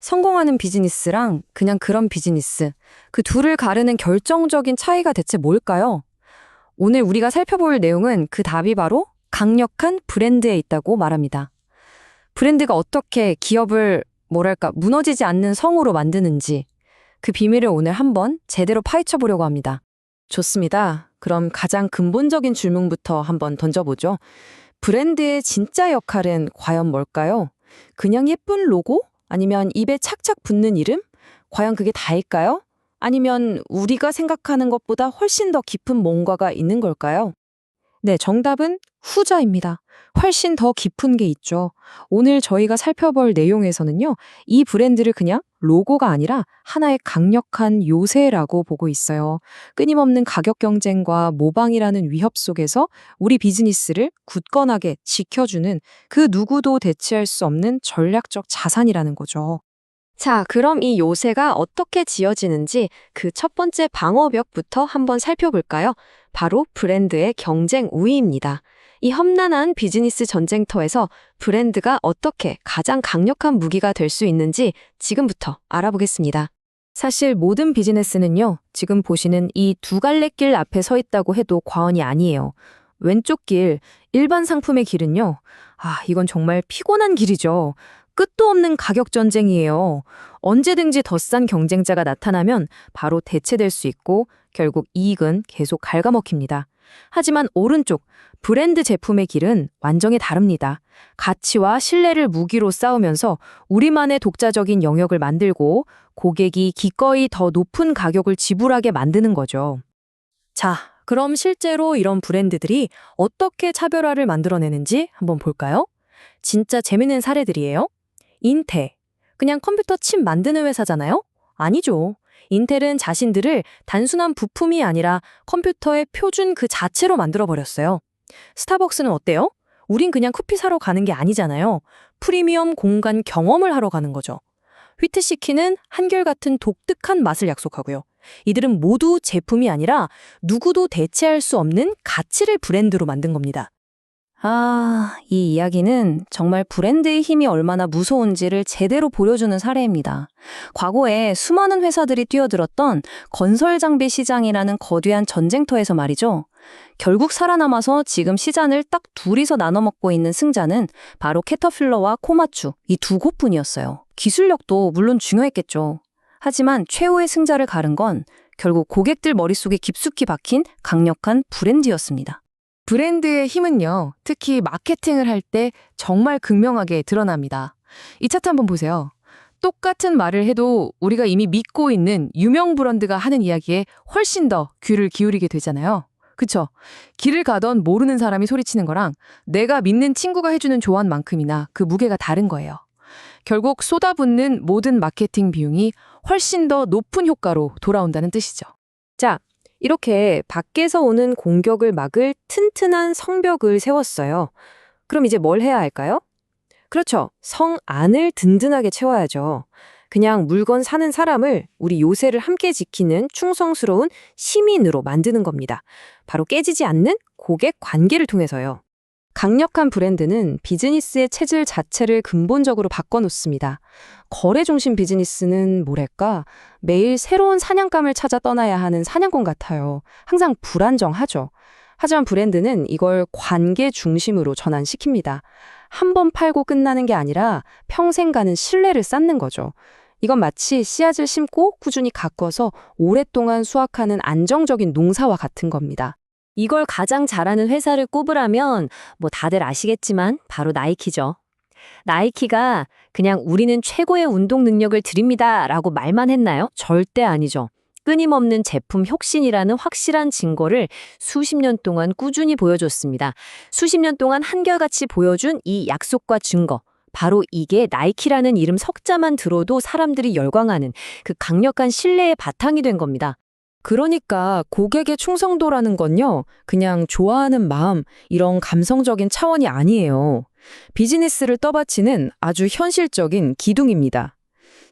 성공하는 비즈니스랑 그냥 그런 비즈니스, 그 둘을 가르는 결정적인 차이가 대체 뭘까요? 오늘 우리가 살펴볼 내용은 그 답이 바로 강력한 브랜드에 있다고 말합니다. 브랜드가 어떻게 기업을 무너지지 않는 성으로 만드는지 그 비밀을 오늘 한번 제대로 파헤쳐 보려고 합니다. 좋습니다. 그럼 가장 근본적인 질문부터 한번 던져보죠. 브랜드의 진짜 역할은 과연 뭘까요? 그냥 예쁜 로고? 아니면 입에 착착 붙는 이름? 과연 그게 다일까요? 아니면 우리가 생각하는 것보다 훨씬 더 깊은 뭔가가 있는 걸까요? 네, 정답은 후자입니다. 훨씬 더 깊은 게 있죠. 오늘 저희가 살펴볼 내용에서는요, 이 브랜드를 그냥 로고가 아니라 하나의 강력한 요새라고 보고 있어요. 끊임없는 가격 경쟁과 모방이라는 위협 속에서 우리 비즈니스를 굳건하게 지켜주는 그 누구도 대체할 수 없는 전략적 자산이라는 거죠. 자, 그럼 이 요새가 어떻게 지어지는지 그 첫 번째 방어벽부터 한번 살펴볼까요? 바로 브랜드의 경쟁 우위입니다. 이 험난한 비즈니스 전쟁터에서 브랜드가 어떻게 가장 강력한 무기가 될 수 있는지 지금부터 알아보겠습니다. 사실 모든 비즈니스는요, 지금 보시는 이 두 갈래 길 앞에 서 있다고 해도 과언이 아니에요. 왼쪽 길, 일반 상품의 길은요, 이건 정말 피곤한 길이죠. 끝도 없는 가격 전쟁이에요. 언제든지 더 싼 경쟁자가 나타나면 바로 대체될 수 있고 결국 이익은 계속 갉아먹힙니다. 하지만 오른쪽 브랜드 제품의 길은 완전히 다릅니다. 가치와 신뢰를 무기로 싸우면서 우리만의 독자적인 영역을 만들고 고객이 기꺼이 더 높은 가격을 지불하게 만드는 거죠. 자, 그럼 실제로 이런 브랜드들이 어떻게 차별화를 만들어내는지 한번 볼까요? 진짜 재밌는 사례들이에요. 인텔. 그냥 컴퓨터 칩 만드는 회사잖아요? 아니죠. 인텔은 자신들을 단순한 부품이 아니라 컴퓨터의 표준 그 자체로 만들어버렸어요. 스타벅스는 어때요? 우린 그냥 커피 사러 가는 게 아니잖아요. 프리미엄 공간 경험을 하러 가는 거죠. 휘트시키는 한결같은 독특한 맛을 약속하고요. 이들은 모두 제품이 아니라 누구도 대체할 수 없는 가치를 브랜드로 만든 겁니다. 이 이야기는 정말 브랜드의 힘이 얼마나 무서운지를 제대로 보여주는 사례입니다. 과거에 수많은 회사들이 뛰어들었던 건설 장비 시장이라는 거대한 전쟁터에서 말이죠. 결국 살아남아서 지금 시장을 딱 둘이서 나눠 먹고 있는 승자는 바로 캐터필러와 코마추 이 두 곳뿐이었어요. 기술력도 물론 중요했겠죠. 하지만 최후의 승자를 가른 건 결국 고객들 머릿속에 깊숙이 박힌 강력한 브랜드였습니다. 브랜드의 힘은요, 특히 마케팅을 할 때 정말 극명하게 드러납니다. 이 차트 한번 보세요. 똑같은 말을 해도 우리가 이미 믿고 있는 유명 브랜드가 하는 이야기에 훨씬 더 귀를 기울이게 되잖아요. 그쵸? 길을 가던 모르는 사람이 소리치는 거랑 내가 믿는 친구가 해주는 조언만큼이나 그 무게가 다른 거예요. 결국 쏟아붓는 모든 마케팅 비용이 훨씬 더 높은 효과로 돌아온다는 뜻이죠. 자, 이렇게 밖에서 오는 공격을 막을 튼튼한 성벽을 세웠어요. 그럼 이제 뭘 해야 할까요? 그렇죠. 성 안을 든든하게 채워야죠. 그냥 물건 사는 사람을 우리 요새를 함께 지키는 충성스러운 시민으로 만드는 겁니다. 바로 깨지지 않는 고객 관계를 통해서요. 강력한 브랜드는 비즈니스의 체질 자체를 근본적으로 바꿔놓습니다. 거래 중심 비즈니스는 뭐랄까? 매일 새로운 사냥감을 찾아 떠나야 하는 사냥꾼 같아요. 항상 불안정하죠. 하지만 브랜드는 이걸 관계 중심으로 전환시킵니다. 한 번 팔고 끝나는 게 아니라 평생 가는 신뢰를 쌓는 거죠. 이건 마치 씨앗을 심고 꾸준히 가꿔서 오랫동안 수확하는 안정적인 농사와 같은 겁니다. 이걸 가장 잘하는 회사를 꼽으라면 다들 아시겠지만 바로 나이키죠. 나이키가 그냥 우리는 최고의 운동 능력을 드립니다 라고 말만 했나요? 절대 아니죠. 끊임없는 제품 혁신이라는 확실한 증거를 수십 년 동안 꾸준히 보여줬습니다. 수십 년 동안 한결같이 보여준 이 약속과 증거. 바로 이게 나이키라는 이름 석자만 들어도 사람들이 열광하는 그 강력한 신뢰의 바탕이 된 겁니다. 그러니까 고객의 충성도라는 건요, 그냥 좋아하는 마음, 이런 감성적인 차원이 아니에요. 비즈니스를 떠받치는 아주 현실적인 기둥입니다.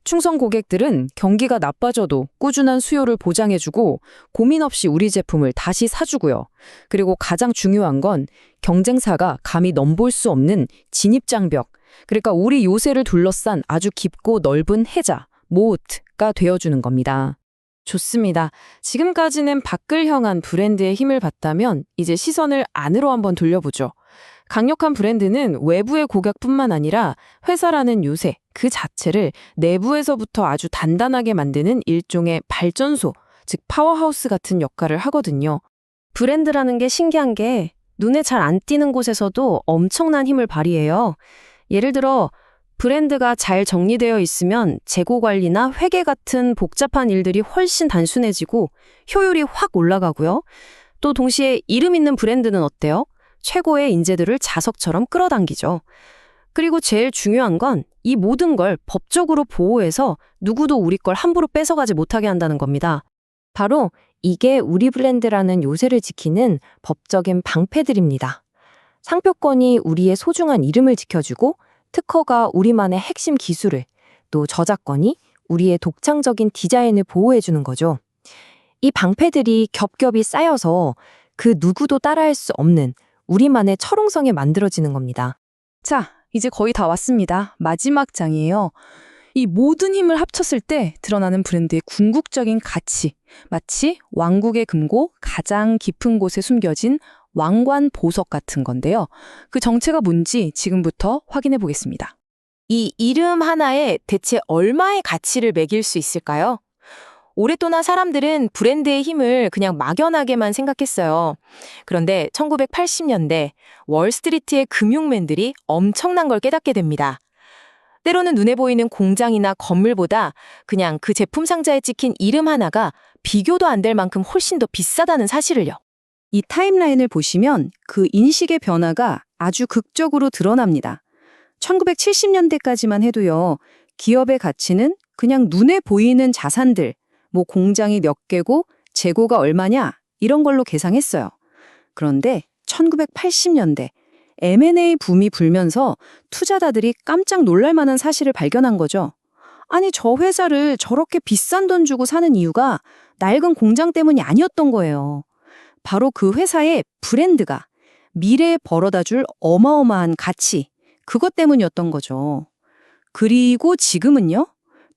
충성 고객들은 경기가 나빠져도 꾸준한 수요를 보장해주고 고민 없이 우리 제품을 다시 사주고요. 그리고 가장 중요한 건 경쟁사가 감히 넘볼 수 없는 진입장벽, 그러니까 우리 요새를 둘러싼 아주 깊고 넓은 해자, 모트가 되어주는 겁니다. 좋습니다. 지금까지는 밖을 향한 브랜드의 힘을 봤다면 이제 시선을 안으로 한번 돌려보죠. 강력한 브랜드는 외부의 고객뿐만 아니라 회사라는 요새 그 자체를 내부에서부터 아주 단단하게 만드는 일종의 발전소, 즉 파워하우스 같은 역할을 하거든요. 브랜드라는 게 신기한 게 눈에 잘 안 띄는 곳에서도 엄청난 힘을 발휘해요. 예를 들어 브랜드가 잘 정리되어 있으면 재고 관리나 회계 같은 복잡한 일들이 훨씬 단순해지고 효율이 확 올라가고요. 또 동시에 이름 있는 브랜드는 어때요? 최고의 인재들을 자석처럼 끌어당기죠. 그리고 제일 중요한 건 이 모든 걸 법적으로 보호해서 누구도 우리 걸 함부로 뺏어가지 못하게 한다는 겁니다. 바로 이게 우리 브랜드라는 요새를 지키는 법적인 방패들입니다. 상표권이 우리의 소중한 이름을 지켜주고 특허가 우리만의 핵심 기술을, 또 저작권이 우리의 독창적인 디자인을 보호해주는 거죠. 이 방패들이 겹겹이 쌓여서 그 누구도 따라할 수 없는 우리만의 철옹성에 만들어지는 겁니다. 자, 이제 거의 다 왔습니다. 마지막 장이에요. 이 모든 힘을 합쳤을 때 드러나는 브랜드의 궁극적인 가치. 마치 왕국의 금고 가장 깊은 곳에 숨겨진 왕관 보석 같은 건데요. 그 정체가 뭔지 지금부터 확인해 보겠습니다. 이 이름 하나에 대체 얼마의 가치를 매길 수 있을까요? 오랫동안 사람들은 브랜드의 힘을 그냥 막연하게만 생각했어요. 그런데 1980년대 월스트리트의 금융맨들이 엄청난 걸 깨닫게 됩니다. 때로는 눈에 보이는 공장이나 건물보다 그냥 그 제품 상자에 찍힌 이름 하나가 비교도 안 될 만큼 훨씬 더 비싸다는 사실을요. 이 타임라인을 보시면 그 인식의 변화가 아주 극적으로 드러납니다. 1970년대까지만 해도요, 기업의 가치는 그냥 눈에 보이는 자산들, 뭐 공장이 몇 개고 재고가 얼마냐 이런 걸로 계상했어요. 그런데 1980년대 M&A 붐이 불면서 투자자들이 깜짝 놀랄 만한 사실을 발견한 거죠. 아니, 저 회사를 저렇게 비싼 돈 주고 사는 이유가 낡은 공장 때문이 아니었던 거예요. 바로 그 회사의 브랜드가 미래에 벌어다 줄 어마어마한 가치, 그것 때문이었던 거죠. 그리고 지금은요,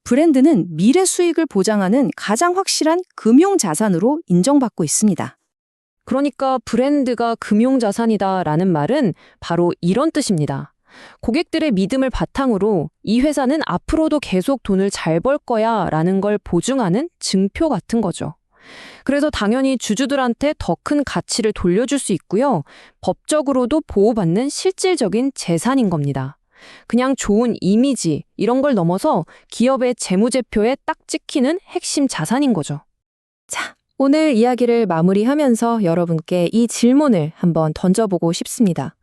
브랜드는 미래 수익을 보장하는 가장 확실한 금융자산으로 인정받고 있습니다. 그러니까 브랜드가 금융자산이다라는 말은 바로 이런 뜻입니다. 고객들의 믿음을 바탕으로 이 회사는 앞으로도 계속 돈을 잘 벌 거야 라는 걸 보증하는 증표 같은 거죠. 그래서 당연히 주주들한테 더 큰 가치를 돌려줄 수 있고요. 법적으로도 보호받는 실질적인 재산인 겁니다. 그냥 좋은 이미지 이런 걸 넘어서 기업의 재무제표에 딱 찍히는 핵심 자산인 거죠. 자, 오늘 이야기를 마무리하면서 여러분께 이 질문을 한번 던져보고 싶습니다.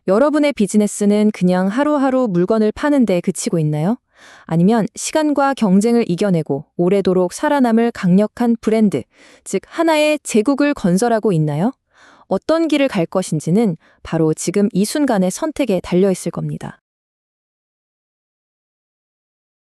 여러분의 비즈니스는 그냥 하루하루 물건을 파는 데 그치고 있나요? 아니면 시간과 경쟁을 이겨내고 오래도록 살아남을 강력한 브랜드, 즉 하나의 제국을 건설하고 있나요? 어떤 길을 갈 것인지는 바로 지금 이 순간의 선택에 달려 있을 겁니다.